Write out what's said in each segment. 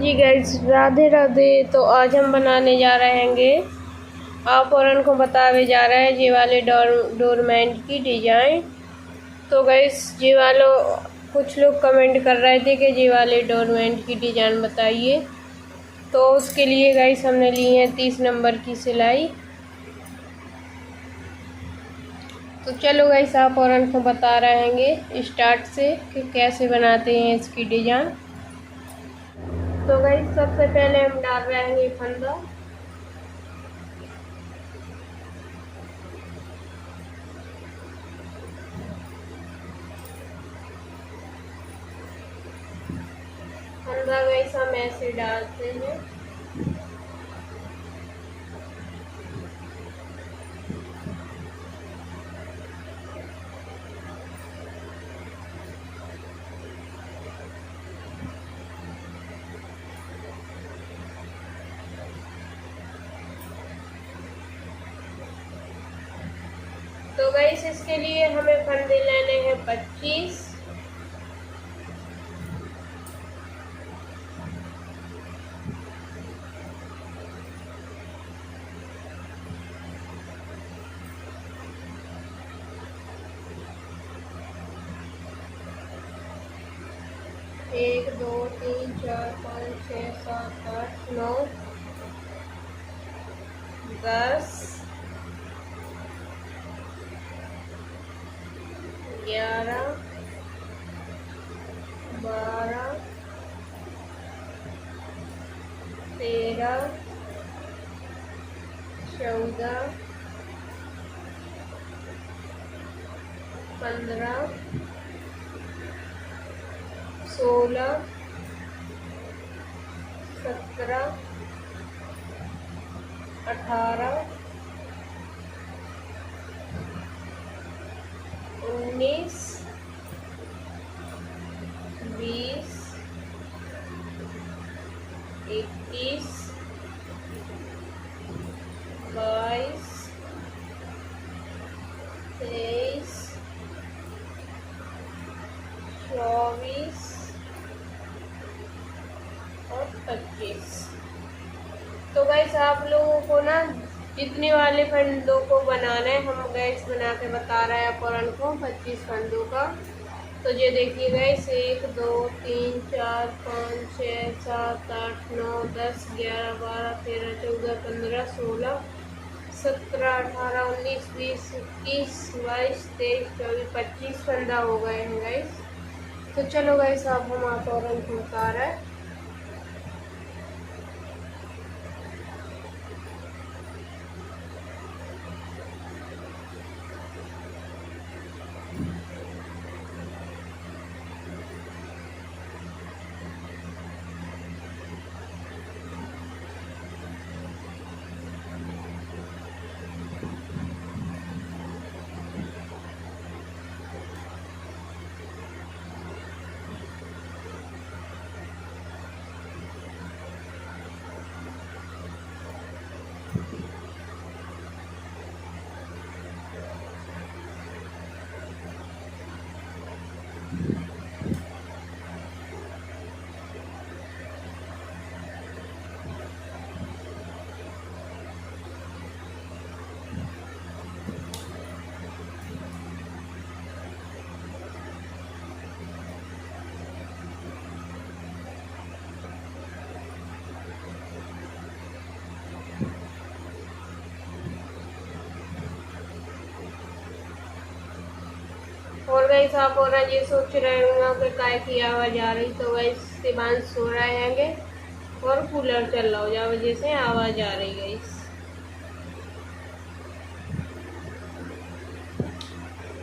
जी guys, Radhe Radhe. तो आज हम बनाने जा रहे हैं, आप और उनको बतावे जा रहे हैं ये वाले डोरमेट की डिजाइन। तो गाइस ये वालों कुछ लोग कमेंट कर रहे थे कि ये वाले डोरमेट की डिजाइन बताइए। तो उसके लिए गाइस हमने ली है 30 नंबर की सिलाई। तो चलो गाइस आप और उनको बता रहे हैं स्टार्ट से कि कैसे बनाते हैं इसकी डिजाइन। तो गाइस सबसे पहले हम डाल रहे हैं फंदा। फंदा गाइस हम ऐसे डालते हैं। तो गाइस इसके लिए हमें फंदे लेने हैं 25। एक, दो, तीन, चार, पाँच, छः, सात, आठ, 9, 10, 11, 12, 13, 14, 15, 16, 17, 18, 19, 20, 21, 22, 23, 24 और 25। तो गैस आप लोगों को ना जितने वाले फंदों को बनाना है हम गैस बना के बता रहे हैं अपन को 25 फंदों का। तो ये देखिए गैस 1, 2, 3, 4, 5, 6, 7, 8, 9, 10, 11, 12, 13, 14, 15, 16, 17, 18, 19, 20, 21, 22, 23, 24, 25 फंदा हो गए हैं गैस। तो चलो गैस अब हम आप और बता रहे हैं। और गैस आप और ये सोच रहे होंगे कि काय की आवाज़ आ रही। तो गैस शिवांश सो रहे हैंगे और कूलर चल रहा हो जा वजह से आवाज़ आ रही गैस।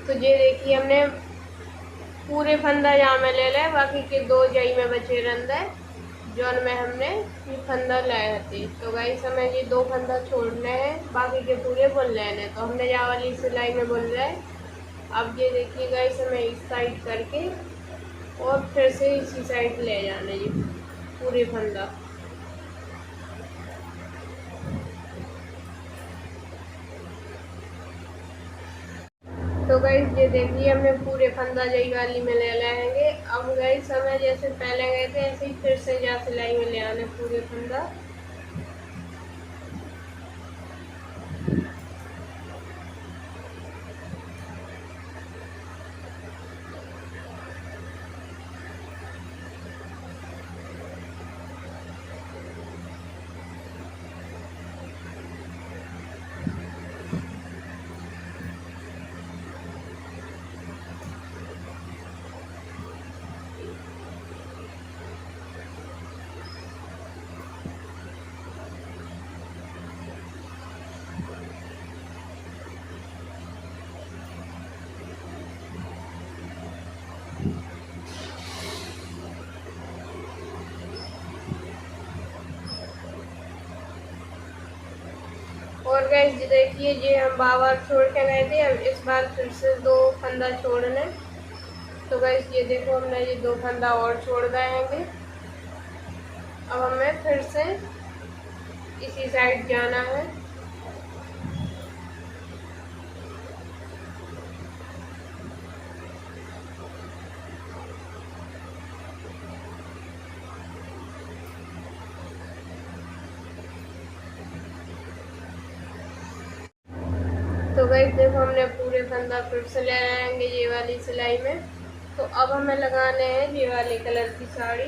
तो ये देखिए हमने पूरे फंदा यहाँ में ले ले, बाकी के 2 जई में बचे रहते जौन में हमने ये फंदा लाए थे। तो गैस हमें ये 2 फंदा छोड़ने हैं, बाकी के पूरे बुन लेने। तो हमने यहाँ वाली सिलाई में बुन रहे। अब ये देखिए गाइस हमें इस साइड करके और फिर से इसी साइड ले जाना ये पूरे फंदा। तो तो गाइस ये देखिए हमने पूरे फंदा जई वाली में ले लेंगे। अब गाइस हमें जैसे पहले गए थे ऐसे ही फिर से जा सिलाई में ले आने पूरे फंदा। और गाइस देखिए ये हम बार छोड़ के गए थे, अब इस बार फिर से 2 फंदा छोड़ने। तो गाइस ये देखो हमने ये 2 फंदा और छोड़ देंगे। अब हमें फिर से इसी साइड जाना है। तो गाइस देखो हमने पूरे फंदा फिर से ले आएंगे ये वाली सिलाई में। तो अब हमें लगाने हैं ये वाले कलर की साड़ी।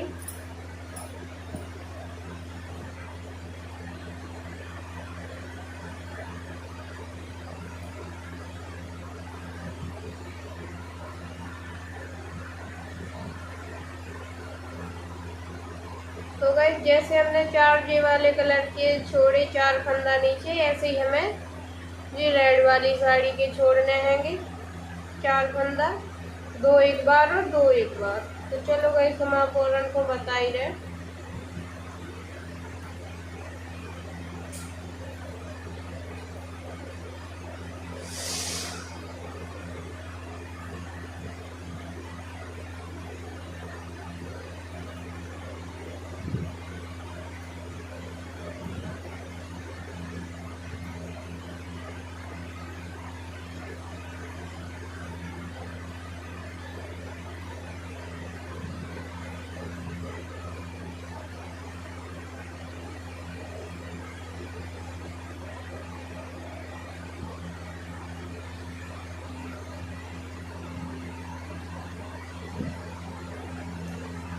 तो गाइस जैसे हमने 4 ये वाले कलर के छोड़े 4 फंदा नीचे, ऐसे ही हमें ये रेड वाली साड़ी के छोड़ने हैंगे 4 फंदा, 2 एक बार और 2 एक बार। तो चलो गाइस हम आप और को बता ही रहे।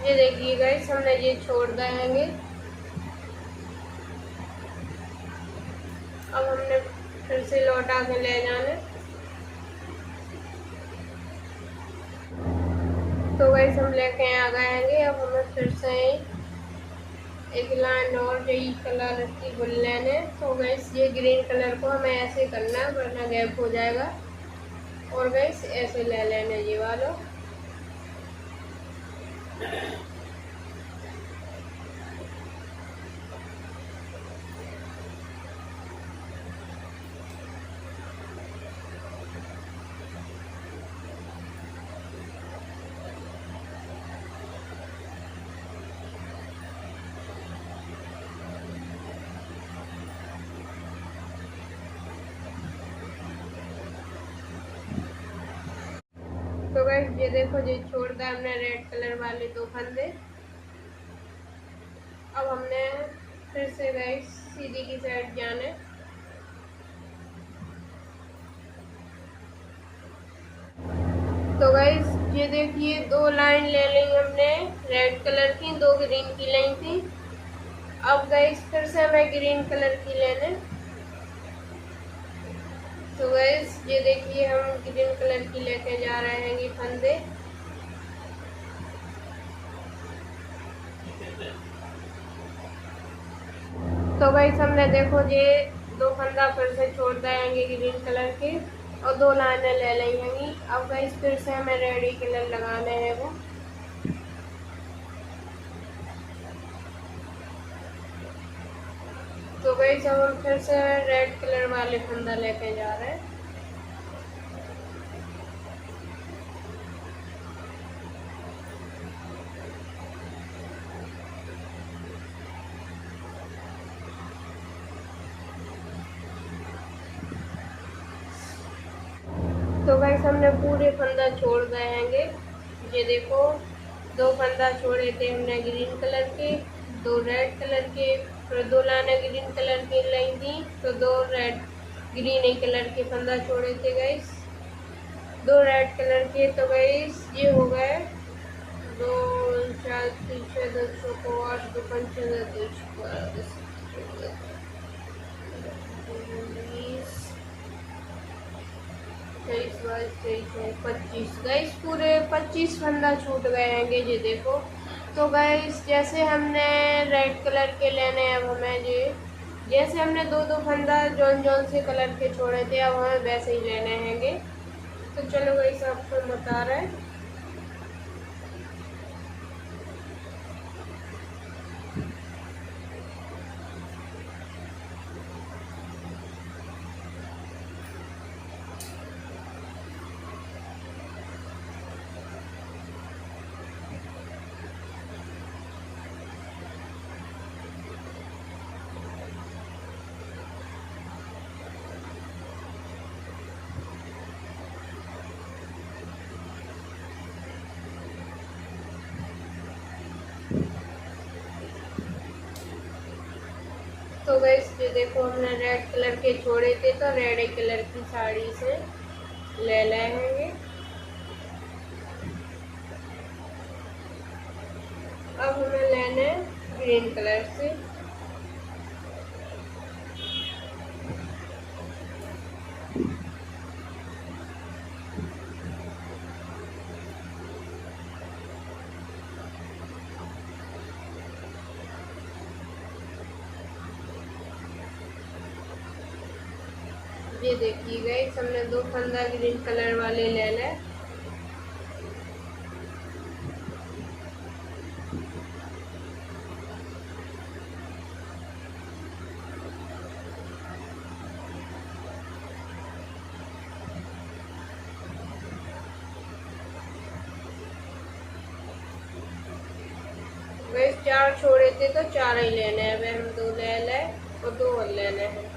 ये देखिए गाइस हमने ये छोड़ देंगे। अब हमने फिर से लौटा के ले जाने। तो गाइस हम लेके आ गए हैं। अब हमें फिर से एक लाइन और यही कलर की बुन लेने। तो गाइस ये ग्रीन कलर को हमें ऐसे करना है वरना गैप हो जाएगा। और गाइस ऐसे ले लेना ये वाला। तो गाइस ये देखो ये छोड़ दिया हमने रेड कलर वाले 2 फंदे। अब हमने फिर से गाइस सीधी की साइड जाने। तो गाइस ये देखिए 2 लाइन ले ली हमने रेड कलर की, 2 ग्रीन की लाइन थी। अब गाइस फिर से हमें ग्रीन कलर की लेने। तो गाइस ये देखिए हम ग्रीन कलर की लेके जा रहे हैं ये फंदे। तो गाइस हमने देखो ये 2 फंदा फिर से छोड़ देंगे ग्रीन कलर के और 2 लाइनें ले लेंगी। अब गाइस फिर से हमें रेड कलर लगाने हैं वो। तो गाइस अब हम फिर से रेड कलर वाले फंदा लेके जा रहे हैं। तो गाइस गाइस हमने पूरे फंदा छोड़ गए हैंगे। ये देखो 2 फंदा छोड़े थे हमने ग्रीन कलर के, 2 रेड कलर के, फिर 2 लाने ग्रीन कलर की लाई थी, तो 2 रेड ग्रीन ही कलर के फंदा छोड़े थे गाइस, 2 रेड कलर के। तो गाइस ये हो गए 2 4 3 6 2 को 8 2 5 6 23 25 गाइस पूरे 25 फंदा छूट गए हैंगे। ये देखो तो गाइस जैसे हमने रेड कलर के लेने हैं, अब हमें ये जैसे हमने 2 फंदा जौन से कलर के छोड़े थे अब हमें वैसे ही लेने हैंगे। तो चलो गाइस आपको बता रहे हैं। तो गाइस ये देखो हमने रेड कलर के छोड़े थे, तो रेड कलर की साड़ी से ले लेंगे। अब हमें लेने ग्रीन कलर से। ये देखिए गाइस हमने 2 फंदा ग्रीन कलर वाले ले लें। गाइस 4 छोड़े थे तो 4 ही लेने हैं, अब हम 2 ले लें और 2 और लेने हैं।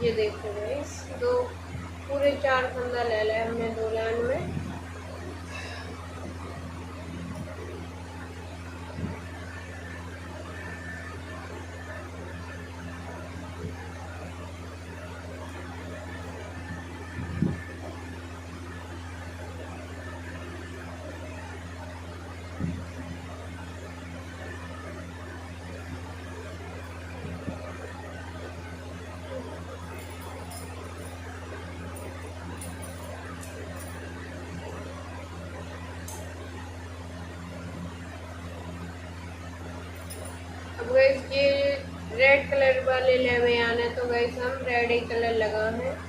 ये देखो गाइस 2 पूरे 4 फंदा ले लिया हमने 2 लाइन में। अब गाइस ये रेड कलर वाले लेवे आने, तो गाइस हम रेड ही कलर लगा है।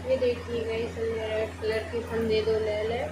ये देखिए गाइस हमने रेड कलर के फंदे 2 ले ले।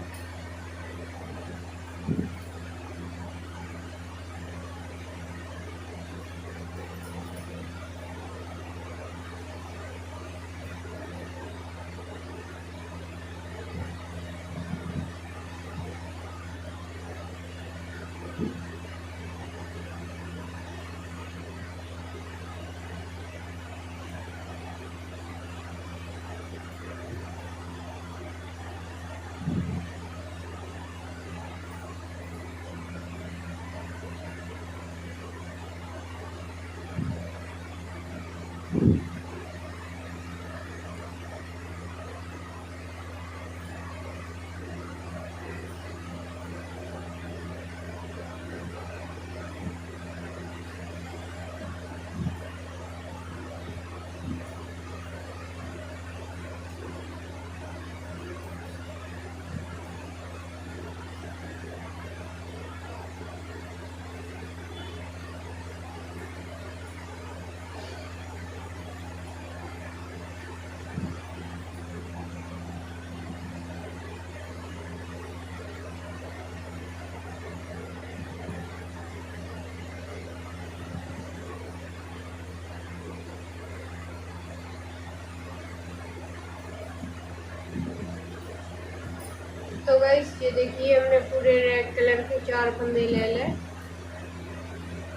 तो गाइस ये देखिए हमने पूरे रेड कलर के 4 फंदे ले ले।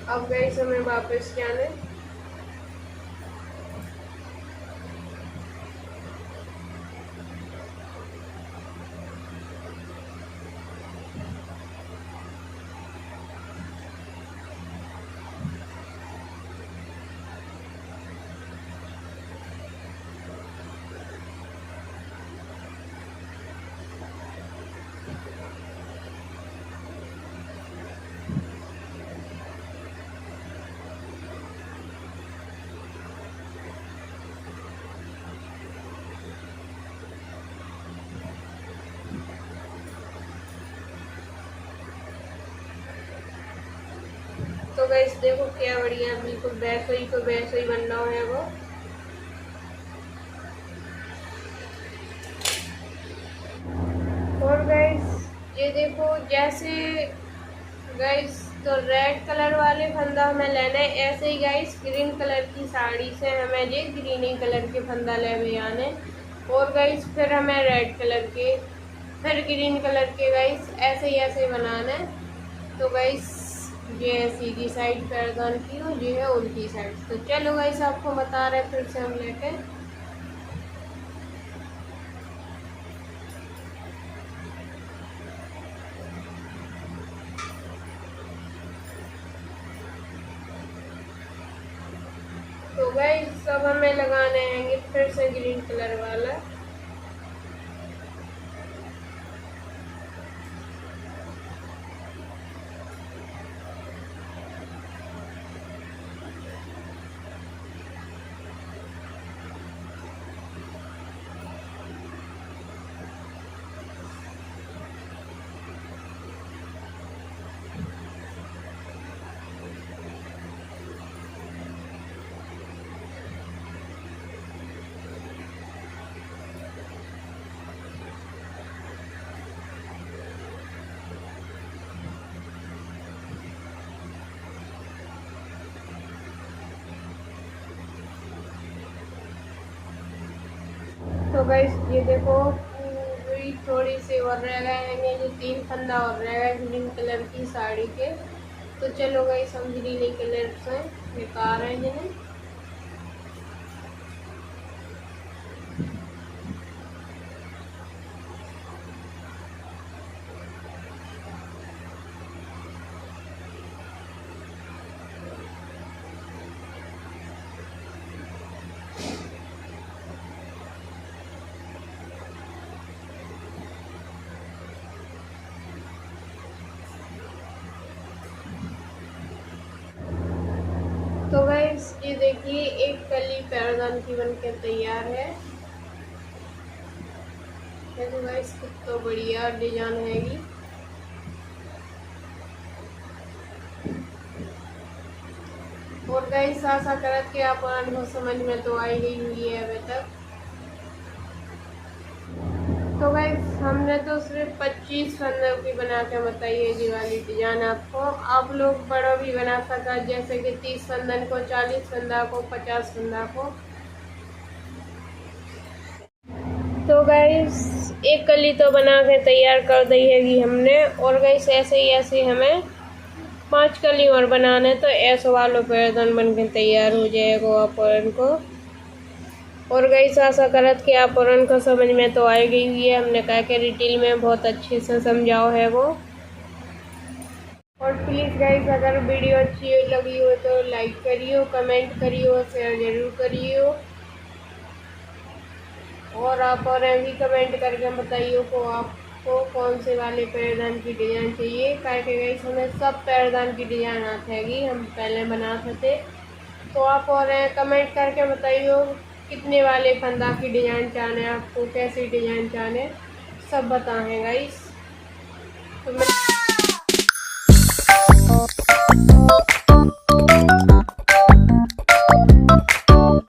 अब गाइस हमें वापस जाना है। तो गाइस देखो क्या बढ़िया, बिल्कुल वैसा ही को वैसा ही बन रहा है वो। और गाइस ये देखो जैसे गाइस तो रेड कलर वाले फंदा हमें लेना है, ऐसे ही गाइस ग्रीन कलर की साड़ी से हमें ये ग्रीन कलर के फंदा ले आने। और गाइस फिर हमें रेड कलर के, फिर ग्रीन कलर के गाइस ऐसे ही बनाना है। तो गाइस ये सीधी साइड पैरदान की और ये है उल्टी साइड। तो चलो गाइस आपको बता रहे फिर से हम लेके। तो गाइस सब हमें लगाने हैं फिर से ग्रीन कलर वाला। तो गाइस ये देखो पूरी थोड़ी सी और रह गए हैं, ये 3 फंदा और रह गए ग्रीन कलर की साड़ी के। तो चलो गाइस हम ग्रीन कलर से निकाल रहे हैं। तो गाइस ये देखिए एक कली पैरदान की बनकर तैयार है। देखो गाइस कितना बढ़िया डिजाइन हैगी। और गाइस आशा करत कि आप को समझ में तो आई गई हुई है अभी तक। तो गाइस हमने तो सिर्फ 25 फंदों की बना के बताई है जी वाली डिजाइन आपको। आप लोग बड़ा भी बना सका, जैसे कि 30 फंदन को, 40 फंदा को, 50 फंदा को। तो गाइस एक कली तो बना के तैयार कर दी है हमने। और गाइस ऐसे ही हमें 5 कली और बनाने, तो ऐसे वालों पैरदान बन के तैयार हो जाएगा आप को। और गाइस आशा करत कि आप और उनको समझ में तो आई गई हुई है। हमने कहा कि डिटेल में बहुत अच्छे से समझाओ है वो। और प्लीज़ गाइस अगर वीडियो अच्छी लगी हो तो लाइक करियो, कमेंट करियो, शेयर जरूर करियो। और आप और भी कमेंट करके बताइए को आपको कौन से वाले पैरदान की डिज़ाइन चाहिए। क्या कि गाइस हमें सब पैरदान की डिज़ाइन आती हैगी, हम पहले बनाते थे। तो आप और कमेंट करके बताइए कितने वाले फंदा की डिज़ाइन चाहने, आपको कैसी डिज़ाइन चाहने, सब बताएं गाइस। तो मैं